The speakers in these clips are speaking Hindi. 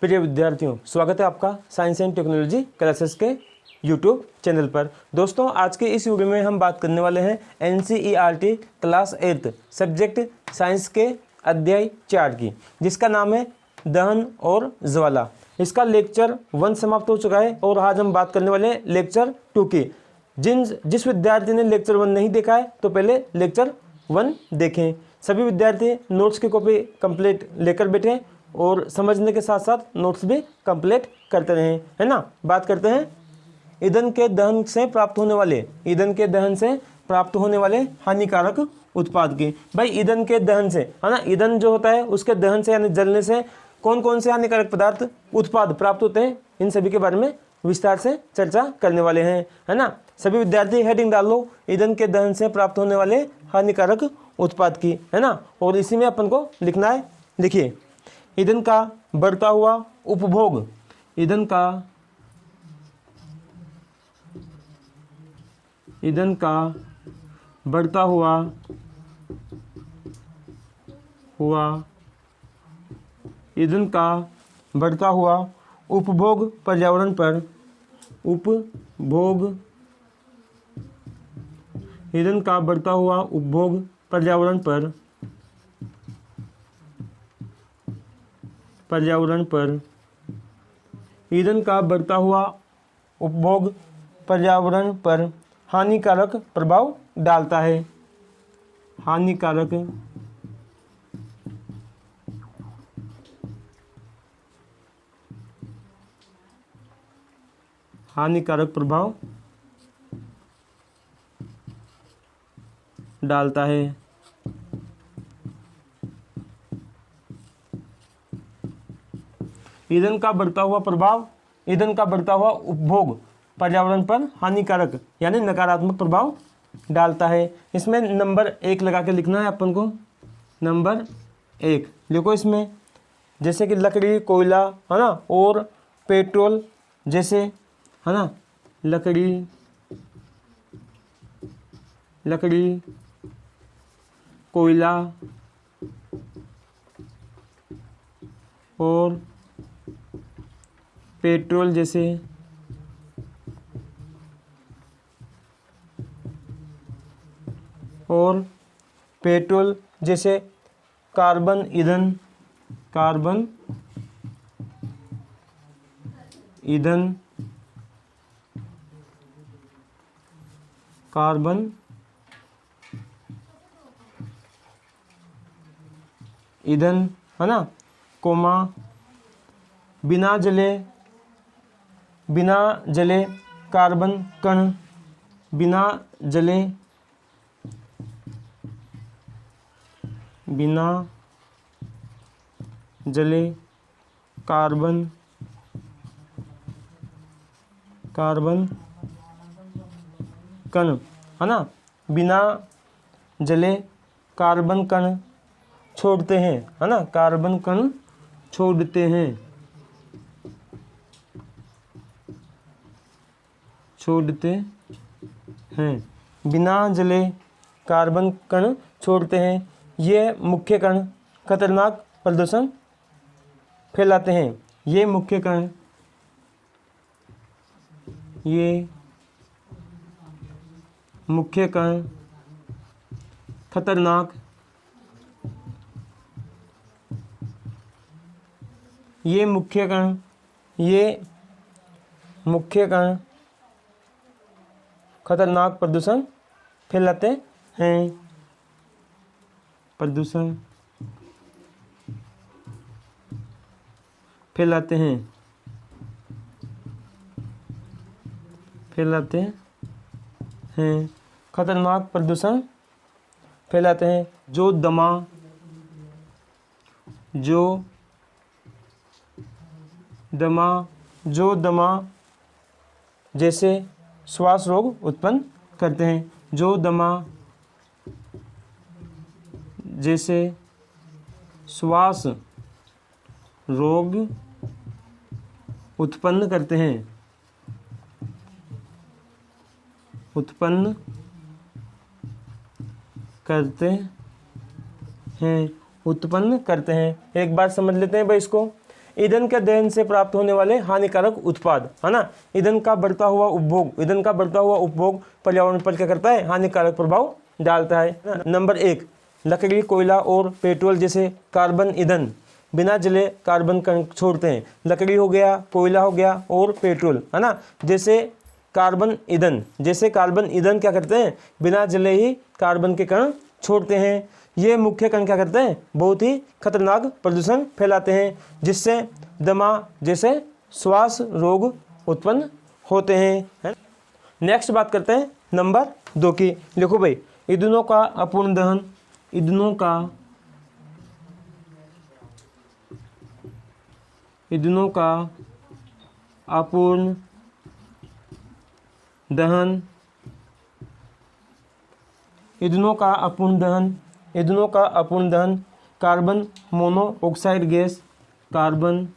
प्रिय विद्यार्थियों, स्वागत है आपका साइंस एंड टेक्नोलॉजी क्लासेस के यूट्यूब चैनल पर। दोस्तों, आज के इस वीडियो में हम बात करने वाले हैं NCERT क्लास 8 सब्जेक्ट साइंस के अध्याय 4 की, जिसका नाम है दहन और ज्वाला। इसका लेक्चर 1 समाप्त हो चुका है और आज हम बात करने वाले हैं लेक्चर 2 की। जिस विद्यार्थी ने लेक्चर 1 नहीं देखा है तो पहले लेक्चर 1 देखें। सभी विद्यार्थी नोट्स की कॉपी कंप्लीट लेकर बैठें और समझने के साथ साथ नोट्स भी कंप्लीट करते रहें, है ना। बात करते हैं ईंधन के दहन से प्राप्त होने वाले हानिकारक उत्पाद की। भाई, ईंधन के दहन से, है ना, ईंधन जो होता है उसके दहन से यानी जलने से कौन कौन से हानिकारक पदार्थ उत्पाद प्राप्त होते हैं, इन सभी के बारे में विस्तार से चर्चा करने वाले हैं, है ना। सभी विद्यार्थी हेडिंग डाल लो, ईंधन के दहन से प्राप्त होने वाले हानिकारक उत्पाद की, है ना। और इसी में अपन को लिखना है, देखिए, ईंधन का बढ़ता हुआ उपभोग, ईंधन का बढ़ता हुआ उपभोग पर्यावरण पर, ईंधन का बढ़ता हुआ उपभोग पर्यावरण पर ईंधन का बढ़ता हुआ उपभोग पर्यावरण पर हानिकारक प्रभाव डालता है। हानिकारक प्रभाव डालता है। ईंधन का बढ़ता हुआ उपभोग पर्यावरण पर हानिकारक यानी नकारात्मक प्रभाव डालता है। इसमें नंबर 1 लगा के लिखना है अपन को। नंबर 1 लिखो इसमें, जैसे कि लकड़ी, कोयला, है ना, और पेट्रोल जैसे, है ना, लकड़ी, कोयला और पेट्रोल जैसे कार्बन ईंधन, है ना, कोमा बिना जले कार्बन कण, बिना जले कार्बन कण, है ना, बिना जले कार्बन कण छोड़ते हैं, है ना, कार्बन कण छोड़ते हैं, बिना जले कार्बन कण छोड़ते हैं। ये मुख्य कण खतरनाक प्रदूषण फैलाते हैं। ये मुख्य कण खतरनाक खतरनाक प्रदूषण फैलाते हैं। खतरनाक प्रदूषण फैलाते हैं जो दमा जैसे श्वास रोग उत्पन्न करते हैं। जो दमा जैसे श्वास रोग उत्पन्न करते हैं। उत्पन्न करते हैं। एक बात समझ लेते हैं भाई इसको। ईंधन के दहन से प्राप्त होने वाले हानिकारक उत्पाद, है ना। ईंधन का बढ़ता हुआ उपभोग पर्यावरण पर क्या करता है, हानिकारक प्रभाव डालता है। नंबर 1, लकड़ी, कोयला और पेट्रोल जैसे कार्बन ईंधन बिना जले कार्बन कण छोड़ते हैं। लकड़ी हो गया, कोयला हो गया और पेट्रोल, है ना, जैसे कार्बन ईंधन क्या करते हैं, बिना जले ही कार्बन के कण छोड़ते हैं। ये मुख्य कण क्या करते हैं, बहुत ही खतरनाक प्रदूषण फैलाते हैं, जिससे दमा जैसे श्वास रोग उत्पन्न होते हैं। नेक्स्ट बात करते हैं नंबर 2 की। लिखो भाई, ईंधनों का अपूर्ण दहन, ईंधनों का अपूर्ण दहन, ईंधनों का अपूर्ण दहन carbon monoxide gas, carbon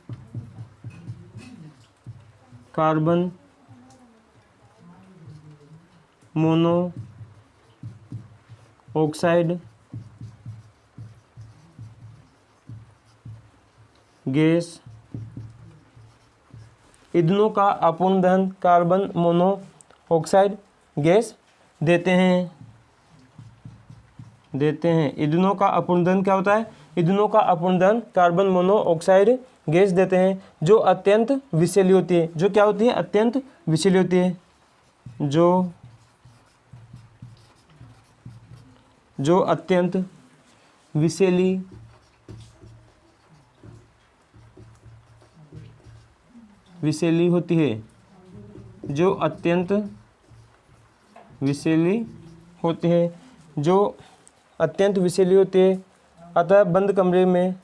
monoxide gas, ईंधनों का अपूर्ण दहन कार्बन मोनोऑक्साइड गैस देते हैं। ईंधनों का अपूर्ण दहन क्या होता है, ईंधनों का अपूर्ण दहन कार्बन मोनोऑक्साइड गैस देते हैं, जो अत्यंत विषैली होती है। जो क्या होती है, अत्यंत विषैली होती है। जो अत्यंत विषैली होती है, जो अत्यंत विषैली होती है, अतः बंद कमरे में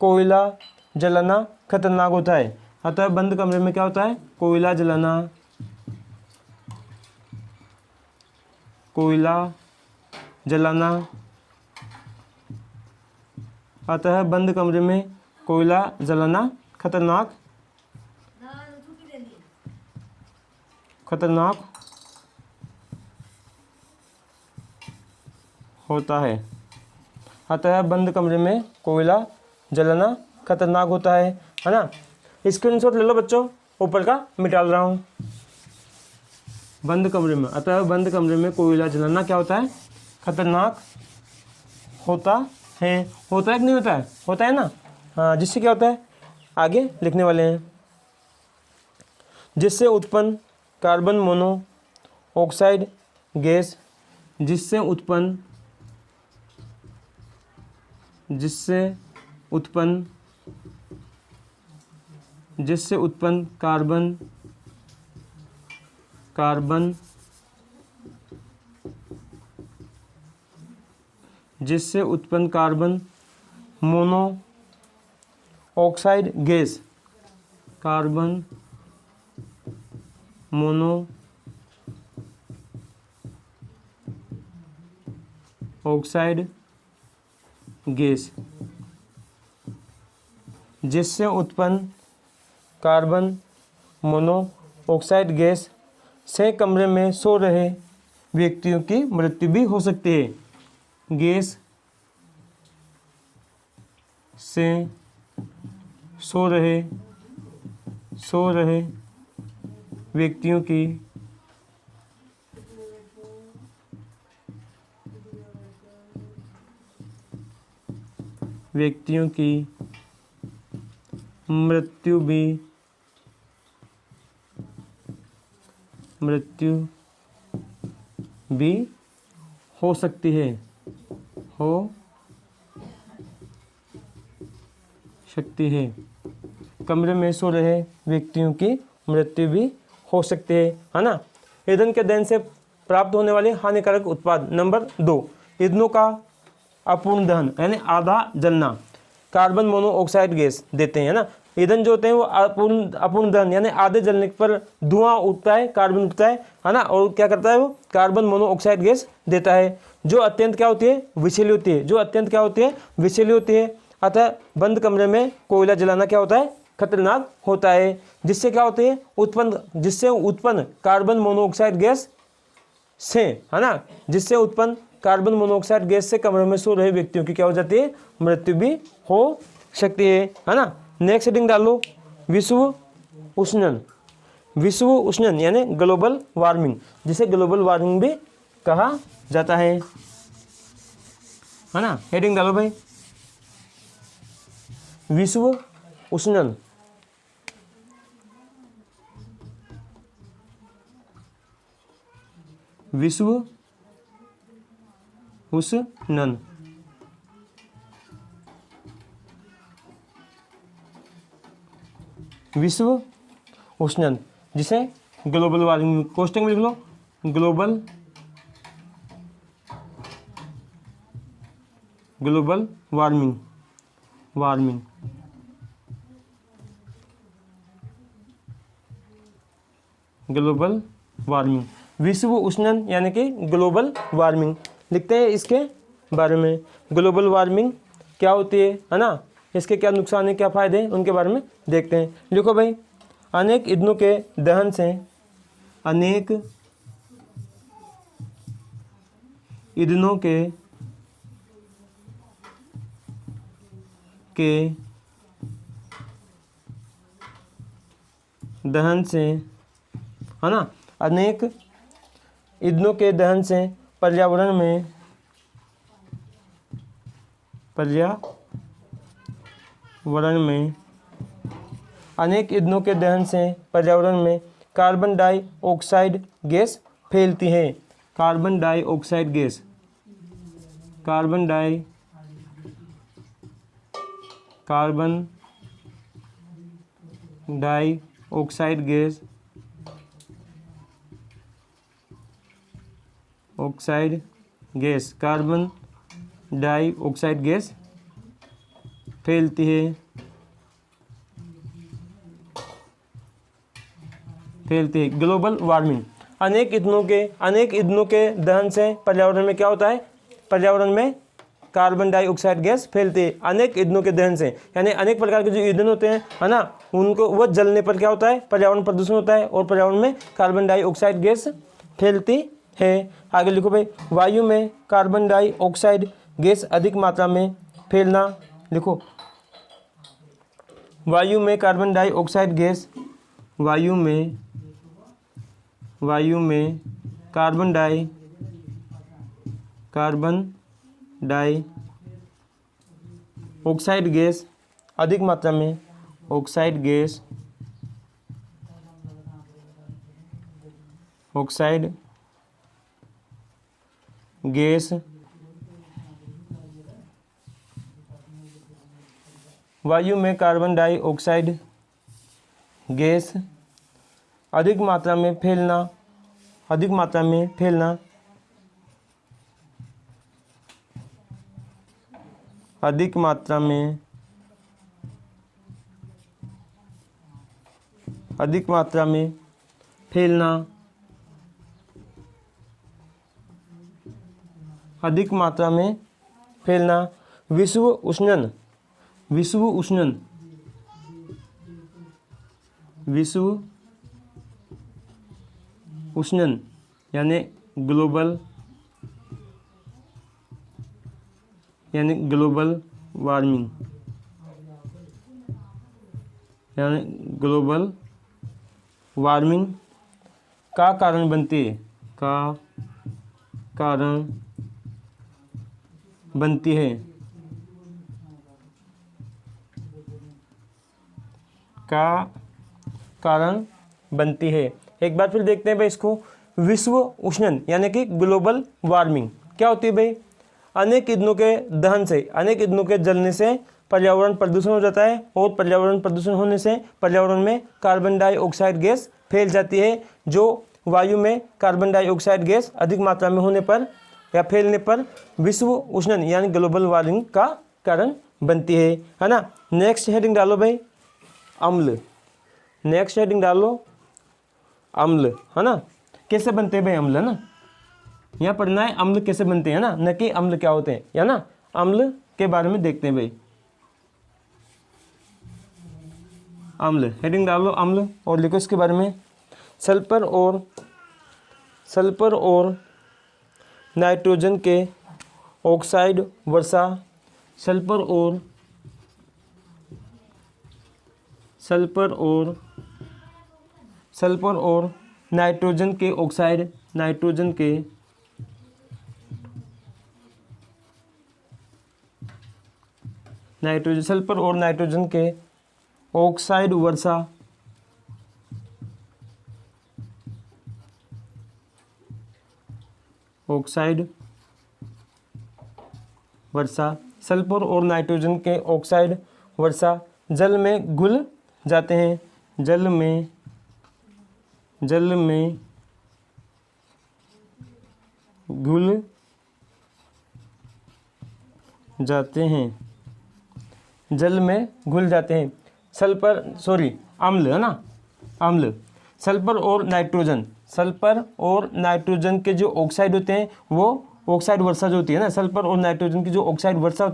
कोयला जलाना खतरनाक होता है। अतः बंद कमरे में क्या होता है, कोयला जलाना अतः बंद कमरे में कोयला जलाना खतरनाक होता है। अतः बंद कमरे में कोयला जलाना खतरनाक होता है ना। स्क्रीनशॉट ले लो बच्चों, ऊपर का मिटा रहा हूँ। बंद कमरे में, अतः बंद कमरे में कोयला जलाना क्या होता है, खतरनाक होता है। होता है कि नहीं होता है, होता है ना। हाँ, जिससे क्या होता है, आगे लिखने वाले हैं। जिससे उत्पन्न कार्बन मोनोऑक्साइड गैस, जिससे उत्पन्न carbon monoxide gas, carbon monoxide gas, जिससे उत्पन्न कार्बन मोनोऑक्साइड गैस से कमरे में सो रहे व्यक्तियों की मृत्यु भी हो सकती है। गैस से सो रहे व्यक्तियों की मृत्यु भी हो सकती है। कमरे में सो रहे व्यक्तियों की मृत्यु भी हो सकती है ना। ईंधन के दहन से प्राप्त होने वाले हानिकारक उत्पाद। नंबर 2, ईंधनों का अपूर्ण दहन यानी आधा जलना कार्बन मोनोऑक्साइड गैस देते हैं ना। ईंधन जो होते हैं वो अपूर्ण दहन यानी आधे जलने पर धुआं उठता है, कार्बन उठता है ना, और क्या करता है वो कार्बन मोनोऑक्साइड गैस देता है, जो अत्यंत क्या होती है, विषैली होती है, जो अत्यंत क्या होती है, विषैली होती है। अतः बंद कमरे में कोयला जलाना क्या होता है, खतरनाक होता है। जिससे क्या होती है, जिससे उत्पन्न कार्बन मोनोऑक्साइड गैस से, है ना, जिससे उत्पन्न कार्बन मोनोऑक्साइड गैस से कमरे में सो रहे व्यक्तियों की क्या हो जाती है, मृत्यु भी हो सकती है ना। नेक्स्ट हेडिंग डालो, विश्व उष्णन। विश्व उष्णन यानी ग्लोबल वार्मिंग, जिसे ग्लोबल वार्मिंग भी कहा जाता है ना। हेडिंग डालो भाई, विश्व उष्णन। विश्व उष्णन, विश्व उष्णन जिसे ग्लोबल वार्मिंग, क्वेश्चन में लिख लो, ग्लोबल वार्मिंग, ग्लोबल वार्मिंग, विश्व उष्णन यानी कि ग्लोबल वार्मिंग। लिखते हैं इसके बारे में, ग्लोबल वार्मिंग क्या होती है ना, इसके क्या नुकसान है, क्या फायदे हैं, उनके बारे में देखते हैं। लिखो भाई, अनेक ईंधनों के दहन से, अनेक ईंधनों के दहन से, है ना, अनेक ईंधनों के दहन से पर्यावरण में अनेक ईंधनों के दहन से पर्यावरण में कार्बन डाइऑक्साइड गैस फैलती है। Carbon dioxide gas, carbon dioxide gas, carbon dioxide gas फैलती है, ग्लोबल वार्मिंग। अनेक ईंधनों के दहन से पर्यावरण में क्या होता है, पर्यावरण में कार्बन डाइऑक्साइड गैस फैलती है। अनेक ईंधनों के दहन से यानी अनेक प्रकार के जो ईंधन होते हैं, है ना, उनको वह जलने पर क्या होता है, पर्यावरण प्रदूषण होता है और पर्यावरण में कार्बन डाइऑक्साइड गैस फैलती है। आगे लिखो भाई, वायु में कार्बन डाइऑक्साइड गैस अधिक मात्रा में फैलना। लिखो, वायु में कार्बन डाइऑक्साइड गैस, वायु में कार्बन डाइऑक्साइड गैस अधिक मात्रा में, ऑक्साइड गैस वायु में कार्बन डाइऑक्साइड गैस अधिक मात्रा में फैलना, विश्व उष्णन यानी ग्लोबल वार्मिंग, का कारण बनती है, एक बार फिर देखते हैं भाई इसको। विश्व उष्णन यानी कि ग्लोबल वार्मिंग क्या होती है भाई, अनेक ईंधनों के दहन से, अनेक ईंधनों के जलने से पर्यावरण प्रदूषण हो जाता है और पर्यावरण प्रदूषण होने से पर्यावरण में कार्बन डाइऑक्साइड गैस फैल जाती है, जो वायु में कार्बन डाइऑक्साइड गैस अधिक मात्रा में होने पर या फैलने पर विश्व उष्णन यानी ग्लोबल वार्मिंग का कारण बनती है ना। नेक्स्ट हेडिंग डालो भाई, अम्ल। नेक्स्ट हेडिंग डालो अम्ल, है ना। कैसे बनते हैं भाई अम्ल, है ना। यहाँ पढ़ना है अम्ल कैसे बनते हैं ना, न कि अम्ल क्या होते हैं, या ना। अम्ल के बारे में देखते हैं भाई। अम्ल हेडिंग डालो अम्ल और लिखो इसके बारे में। सल्फर और नाइट्रोजन के ऑक्साइड वर्षा। सल्फर और नाइट्रोजन के ऑक्साइड, सल्फर और नाइट्रोजन के ऑक्साइड वर्षा, सल्फर और नाइट्रोजन के ऑक्साइड वर्षा जल में घुल जाते हैं, जल में घुल जाते हैं, अम्ल, है ना। अम्ल सल्फर और नाइट्रोजन के जो ऑक्साइड होते हैं वो ऑक्साइड वर्षा जो होती है ना, सल्फर और नाइट्रोजन की जो ऑक्साइड वर्षा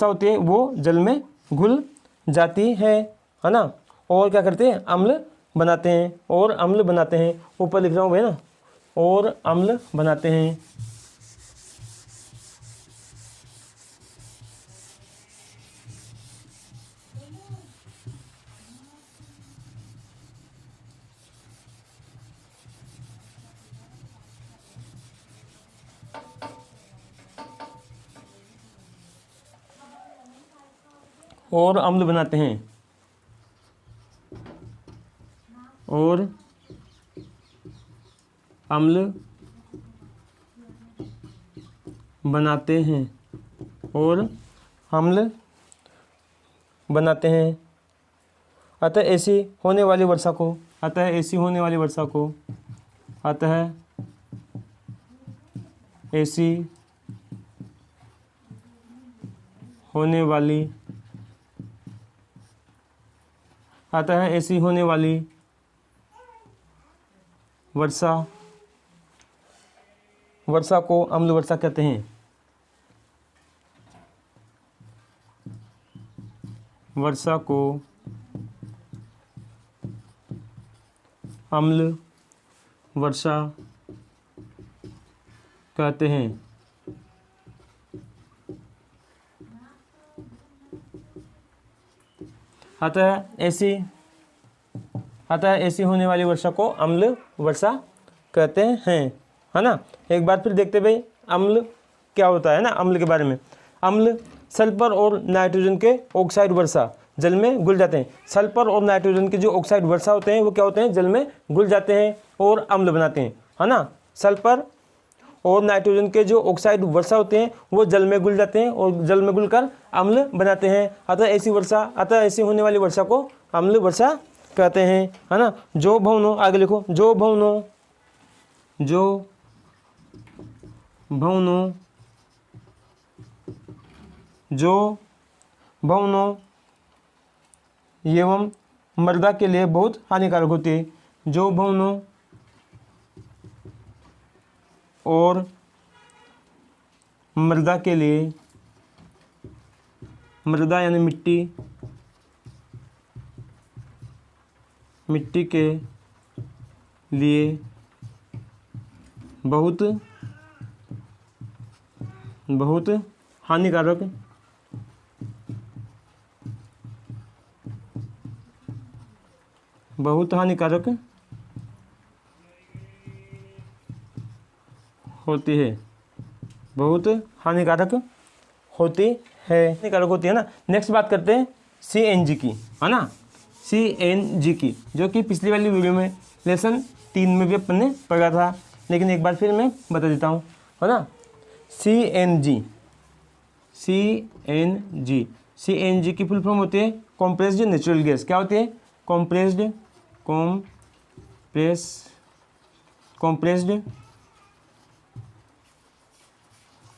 होती है वो जल में घुल जाती है ना। और क्या करते हैं, अम्ल बनाते हैं, ऊपर लिख रहा हूँ भाई ना, और अम्ल बनाते हैं। और अम्ल बनाते हैं, और अम्ल बनाते हैं। अतः ऐसी होने वाली वर्षा को ऐसी होने वाली वर्षा को अम्ल वर्षा कहते हैं। वर्षा को अम्ल वर्षा कहते हैं। अतः ऐसी होने वाली वर्षा को अम्ल वर्षा कहते हैं, है ना। एक बार फिर देखते भाई अम्ल क्या होता है ना, अम्ल के बारे में। अम्ल सल्फर और नाइट्रोजन के ऑक्साइड वर्षा जल में घुल जाते हैं। सल्फर और नाइट्रोजन के जो ऑक्साइड वर्षा होते हैं वो क्या होते हैं, जल में घुल जाते हैं और अम्ल बनाते हैं, है ना। सल्फर और नाइट्रोजन के जो ऑक्साइड वर्षा होते हैं वो जल में घुल जाते हैं और जल में घुलकर अम्ल बनाते हैं। अतः ऐसी होने वाली वर्षा को अम्ल वर्षा कहते हैं, है ना। जो भवनों, आगे लिखो, जो भवनों एवं मृदा के लिए बहुत हानिकारक होती है। जो भवनों और मृदा के लिए, मृदा यानी मिट्टी के लिए बहुत हानिकारक होती है, हानिकारक होती है ना। नेक्स्ट बात करते हैं CNG की, है ना। CNG की, जो कि पिछली वाली वीडियो में लेसन 3 में भी अपन ने पढ़ा था, लेकिन एक बार फिर मैं बता देता हूँ, है ना। CNG की फुल फॉर्म होती है कॉम्प्रेस्ड नेचुरल गैस। क्या होती है, कॉम्प्रेस्ड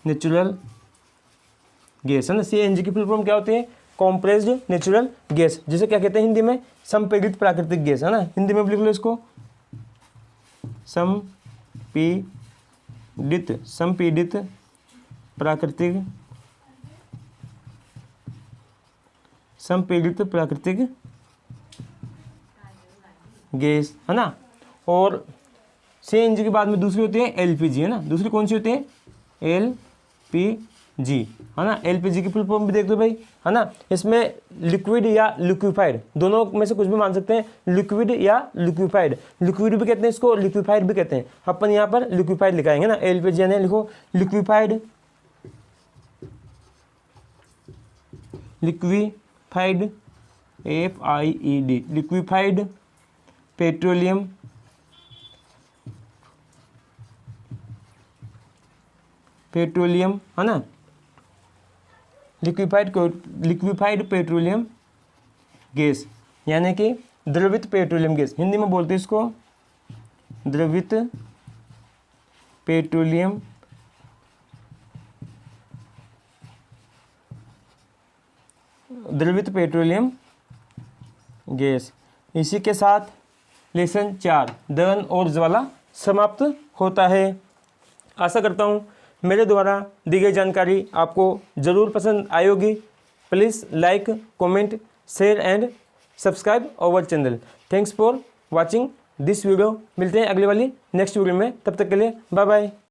नेचुरल गैस, है ना। CNG की फुल फॉर्म क्या होती है, कॉम्प्रेस्ड नेचुरल गैस, जिसे क्या कहते हैं हिंदी में, संपीड़ित प्राकृतिक गैस, है ना। हिंदी में लिख लो इसको, संपीड़ित प्राकृतिक गैस, है ना। और सीएनजी के बाद में दूसरी होती है एलपीजी, है ना। दूसरी कौन सी होती है, एलपीजी, है ना। एलपीजी की फुल फॉर्म भी देख दो भाई, है ना। इसमें लिक्विड या लिक्विफाइड दोनों में से कुछ भी मान सकते हैं, लिक्विड या लिक्विफाइड। लिक्विड भी कहते हैं इसको, लिक्विफाइड भी कहते हैं। अपन यहाँ पर लिक्विफाइड लिखाएंगे ना, एलपीजी यानी लिखो लिक्विफाइड FIED, लिक्विफाइड पेट्रोलियम है ना। लिक्विफाइड पेट्रोलियम गैस यानी कि द्रवित पेट्रोलियम गैस, हिंदी में बोलते हैं इसको द्रवित पेट्रोलियम गैस। इसी के साथ लेसन 4 दहन और ज्वाला समाप्त होता है। आशा करता हूँ मेरे द्वारा दी गई जानकारी आपको ज़रूर पसंद आई होगी। Please like, comment, share and subscribe our channel. Thanks for watching this video. मिलते हैं अगली वाली नेक्स्ट वीडियो में, तब तक के लिए बाय बाय।